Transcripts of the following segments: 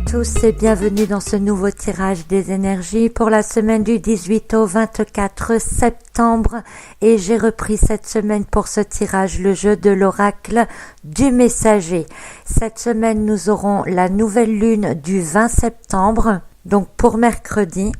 tous et bienvenue dans ce nouveau tirage des énergies pour la semaine du 18 au 24 septembre et j'ai repris cette semaine pour ce tirage le jeu de l'oracle du messager. Cette semaine nous aurons la nouvelle lune du 20 septembre, donc pour mercredi.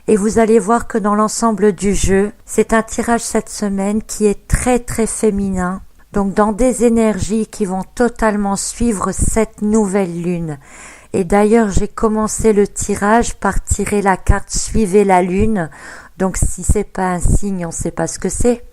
Et vous allez voir que dans l'ensemble du jeu, c'est un tirage cette semaine qui est très très féminin. Donc dans des énergies qui vont totalement suivre cette nouvelle lune. Et d'ailleurs, j'ai commencé le tirage par tirer la carte Suivez la lune. Donc si c'est pas un signe, on sait pas ce que c'est.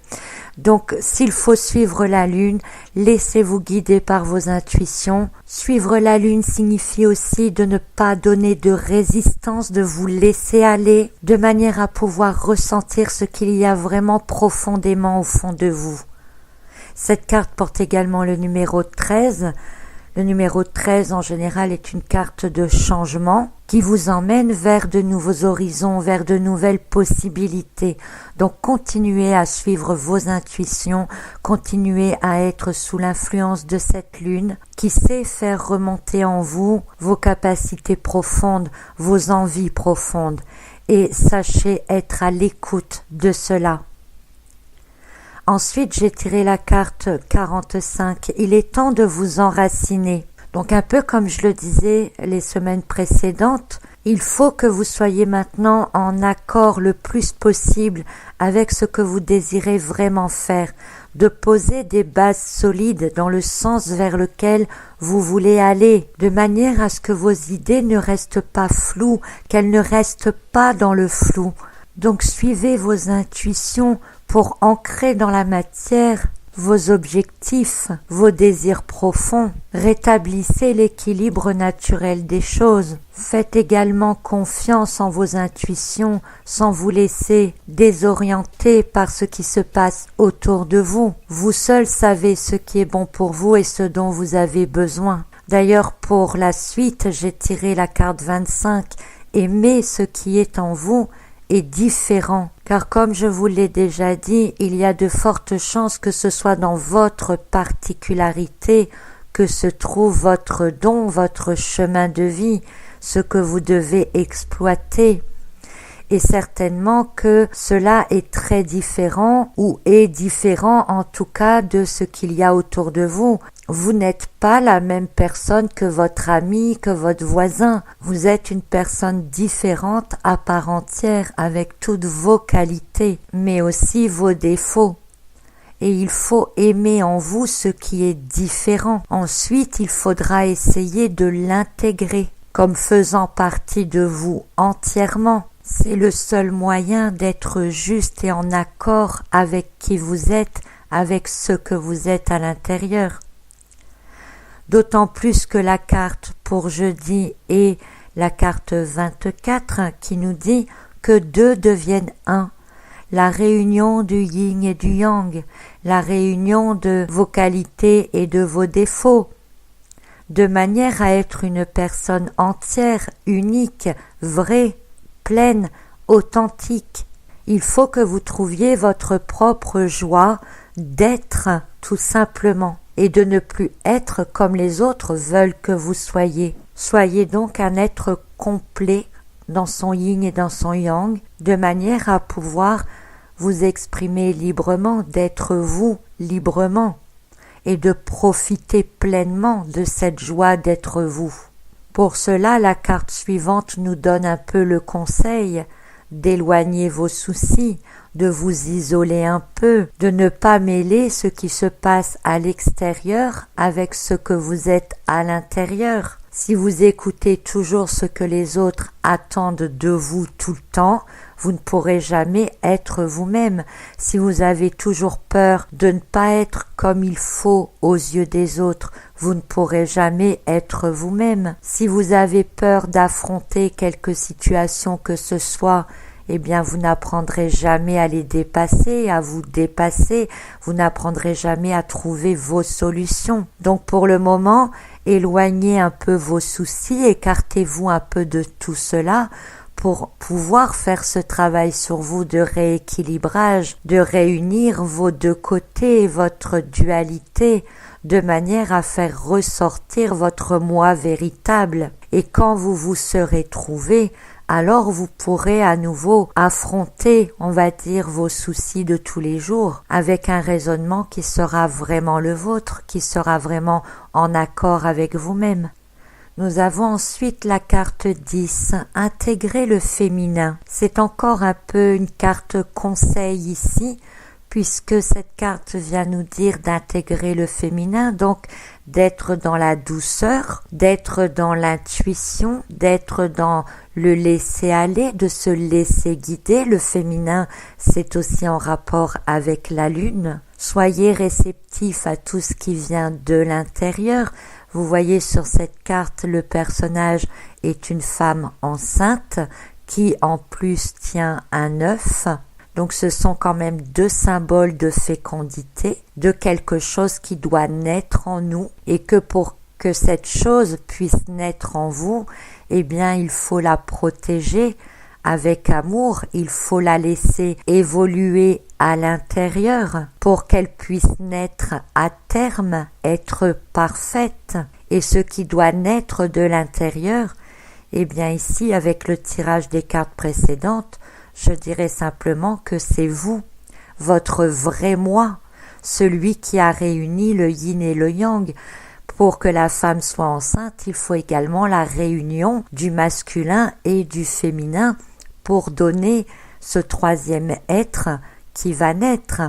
Donc s'il faut suivre la lune, laissez-vous guider par vos intuitions. Suivre la lune signifie aussi de ne pas donner de résistance, de vous laisser aller, de manière à pouvoir ressentir ce qu'il y a vraiment profondément au fond de vous. Cette carte porte également le numéro 13. Le numéro 13 en général est une carte de changement qui vous emmène vers de nouveaux horizons, vers de nouvelles possibilités. Donc continuez à suivre vos intuitions, continuez à être sous l'influence de cette lune qui sait faire remonter en vous vos capacités profondes, vos envies profondes. Et sachez être à l'écoute de cela. Ensuite, j'ai tiré la carte 45. Il est temps de vous enraciner. Donc un peu comme je le disais les semaines précédentes, il faut que vous soyez maintenant en accord le plus possible avec ce que vous désirez vraiment faire, de poser des bases solides dans le sens vers lequel vous voulez aller, de manière à ce que vos idées ne restent pas floues, qu'elles ne restent pas dans le flou. Donc suivez vos intuitions pour ancrer dans la matière vos objectifs, vos désirs profonds. Rétablissez l'équilibre naturel des choses. Faites également confiance en vos intuitions sans vous laisser désorienter par ce qui se passe autour de vous. Vous seul savez ce qui est bon pour vous et ce dont vous avez besoin. D'ailleurs, pour la suite, j'ai tiré la carte 25. Aimez ce qui est en vous est différent, car comme je vous l'ai déjà dit, il y a de fortes chances que ce soit dans votre particularité que se trouve votre don, votre chemin de vie, ce que vous devez exploiter. Et certainement que cela est très différent ou est différent en tout cas de ce qu'il y a autour de vous. Vous n'êtes pas la même personne que votre ami, que votre voisin. Vous êtes une personne différente à part entière avec toutes vos qualités, mais aussi vos défauts. Et il faut aimer en vous ce qui est différent. Ensuite, il faudra essayer de l'intégrer comme faisant partie de vous entièrement. C'est le seul moyen d'être juste et en accord avec qui vous êtes, avec ce que vous êtes à l'intérieur. D'autant plus que la carte pour jeudi est la carte 24 qui nous dit que deux deviennent un. La réunion du yin et du yang, la réunion de vos qualités et de vos défauts, de manière à être une personne entière, unique, vraie, pleine, authentique. Il faut que vous trouviez votre propre joie d'être tout simplement et de ne plus être comme les autres veulent que vous soyez. Soyez donc un être complet dans son yin et dans son yang, de manière à pouvoir vous exprimer librement, d'être vous librement et de profiter pleinement de cette joie d'être vous. Pour cela, la carte suivante nous donne un peu le conseil d'éloigner vos soucis, de vous isoler un peu, de ne pas mêler ce qui se passe à l'extérieur avec ce que vous êtes à l'intérieur. Si vous écoutez toujours ce que les autres attendent de vous tout le temps, vous ne pourrez jamais être vous-même. Si vous avez toujours peur de ne pas être comme il faut aux yeux des autres, vous ne pourrez jamais être vous-même. Si vous avez peur d'affronter quelque situation que ce soit, eh bien vous n'apprendrez jamais à les dépasser, à vous dépasser, vous n'apprendrez jamais à trouver vos solutions. Donc pour le moment, éloignez un peu vos soucis, écartez-vous un peu de tout cela pour pouvoir faire ce travail sur vous de rééquilibrage, de réunir vos deux côtés, votre dualité, de manière à faire ressortir votre moi véritable. Et quand vous vous serez trouvé, alors vous pourrez à nouveau affronter, on va dire, vos soucis de tous les jours avec un raisonnement qui sera vraiment le vôtre, qui sera vraiment en accord avec vous-même. Nous avons ensuite la carte 10, intégrer le féminin. C'est encore un peu une carte conseil ici, puisque cette carte vient nous dire d'intégrer le féminin, donc d'être dans la douceur, d'être dans l'intuition, d'être dans le laisser aller, de se laisser guider. Le féminin, c'est aussi en rapport avec la lune. Soyez réceptifs à tout ce qui vient de l'intérieur. Vous voyez sur cette carte, le personnage est une femme enceinte qui en plus tient un œuf. Donc ce sont quand même deux symboles de fécondité, de quelque chose qui doit naître en nous et que pour que cette chose puisse naître en vous, eh bien il faut la protéger avec amour, il faut la laisser évoluer à l'intérieur pour qu'elle puisse naître à terme, être parfaite. Et ce qui doit naître de l'intérieur, eh bien ici avec le tirage des cartes précédentes, je dirais simplement que c'est vous, votre vrai moi, celui qui a réuni le yin et le yang. Pour que la femme soit enceinte, il faut également la réunion du masculin et du féminin pour donner ce troisième être qui va naître.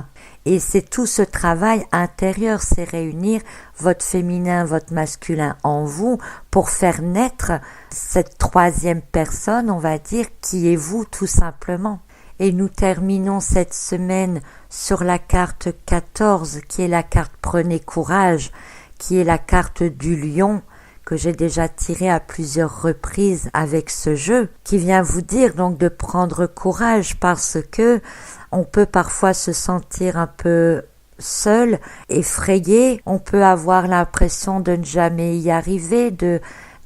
Et c'est tout ce travail intérieur, c'est réunir votre féminin, votre masculin en vous pour faire naître cette troisième personne, on va dire, qui est vous tout simplement. Et nous terminons cette semaine sur la carte 14, qui est la carte Prenez courage, qui est la carte du lion, que j'ai déjà tiré à plusieurs reprises avec ce jeu, qui vient vous dire donc de prendre courage parce que on peut parfois se sentir un peu seul, effrayé, on peut avoir l'impression de ne jamais y arriver,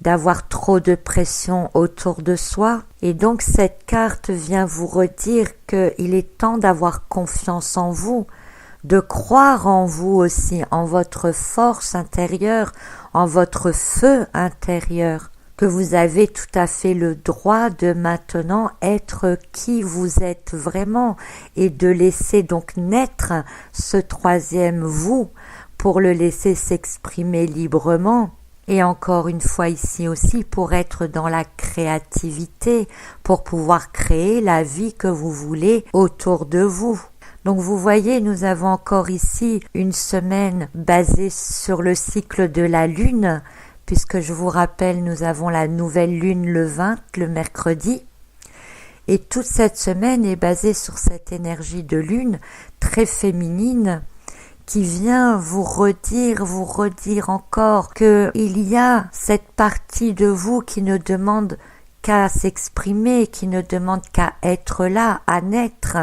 d'avoir trop de pression autour de soi. Et donc cette carte vient vous redire qu'il est temps d'avoir confiance en vous, de croire en vous aussi, en votre force intérieure, en votre feu intérieur, que vous avez tout à fait le droit de maintenant être qui vous êtes vraiment et de laisser donc naître ce troisième vous pour le laisser s'exprimer librement. Et encore une fois ici aussi pour être dans la créativité, pour pouvoir créer la vie que vous voulez autour de vous. Donc vous voyez, nous avons encore ici une semaine basée sur le cycle de la lune, puisque je vous rappelle, nous avons la nouvelle lune le 20, le mercredi. Et toute cette semaine est basée sur cette énergie de lune très féminine qui vient vous redire encore qu'il y a cette partie de vous qui ne demande qu'à s'exprimer, qui ne demande qu'à être là, à naître.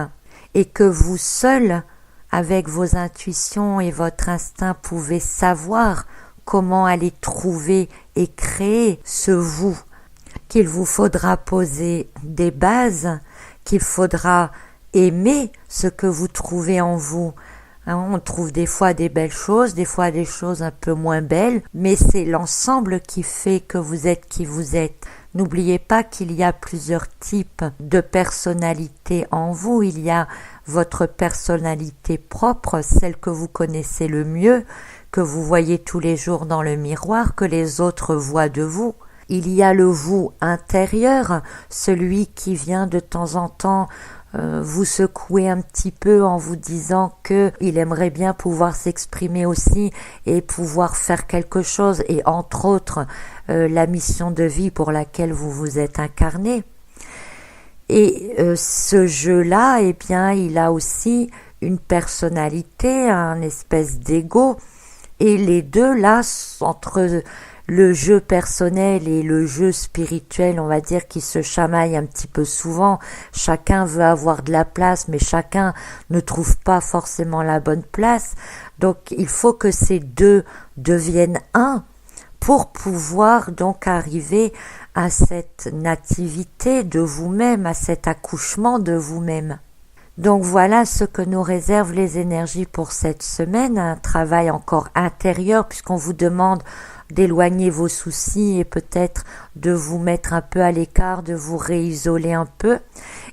Et que vous seul, avec vos intuitions et votre instinct, pouvez savoir comment aller trouver et créer ce vous, qu'il vous faudra poser des bases, qu'il faudra aimer ce que vous trouvez en vous. On trouve des fois des belles choses, des fois des choses un peu moins belles, mais c'est l'ensemble qui fait que vous êtes qui vous êtes. N'oubliez pas qu'il y a plusieurs types de personnalités en vous. Il y a votre personnalité propre, celle que vous connaissez le mieux, que vous voyez tous les jours dans le miroir, que les autres voient de vous. Il y a le vous intérieur, celui qui vient de temps en temps vous secouer un petit peu en vous disant qu'il aimerait bien pouvoir s'exprimer aussi et pouvoir faire quelque chose et entre autres la mission de vie pour laquelle vous vous êtes incarné. Et ce jeu-là, eh bien, il a aussi une personnalité, un espèce d'ego et les deux là, entre le jeu personnel et le jeu spirituel, on va dire, qui se chamaillent un petit peu souvent. Chacun veut avoir de la place, mais chacun ne trouve pas forcément la bonne place. Donc, il faut que ces deux deviennent un pour pouvoir donc arriver à cette nativité de vous-même, à cet accouchement de vous-même. Donc voilà ce que nous réservent les énergies pour cette semaine, un travail encore intérieur puisqu'on vous demande d'éloigner vos soucis et peut-être de vous mettre un peu à l'écart, de vous réisoler un peu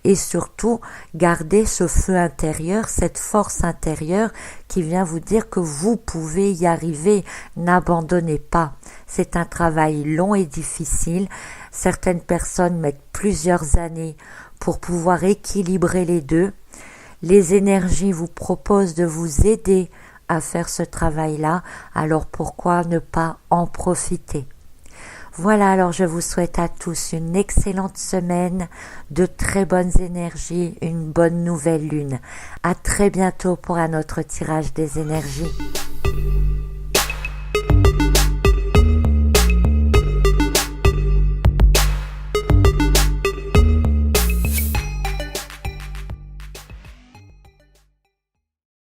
et surtout garder ce feu intérieur, cette force intérieure qui vient vous dire que vous pouvez y arriver, n'abandonnez pas. C'est un travail long et difficile, certaines personnes mettent plusieurs années pour pouvoir équilibrer les deux. Les énergies vous proposent de vous aider à faire ce travail-là, alors pourquoi ne pas en profiter? Voilà, alors je vous souhaite à tous une excellente semaine, de très bonnes énergies, une bonne nouvelle lune. À très bientôt pour un autre tirage des énergies.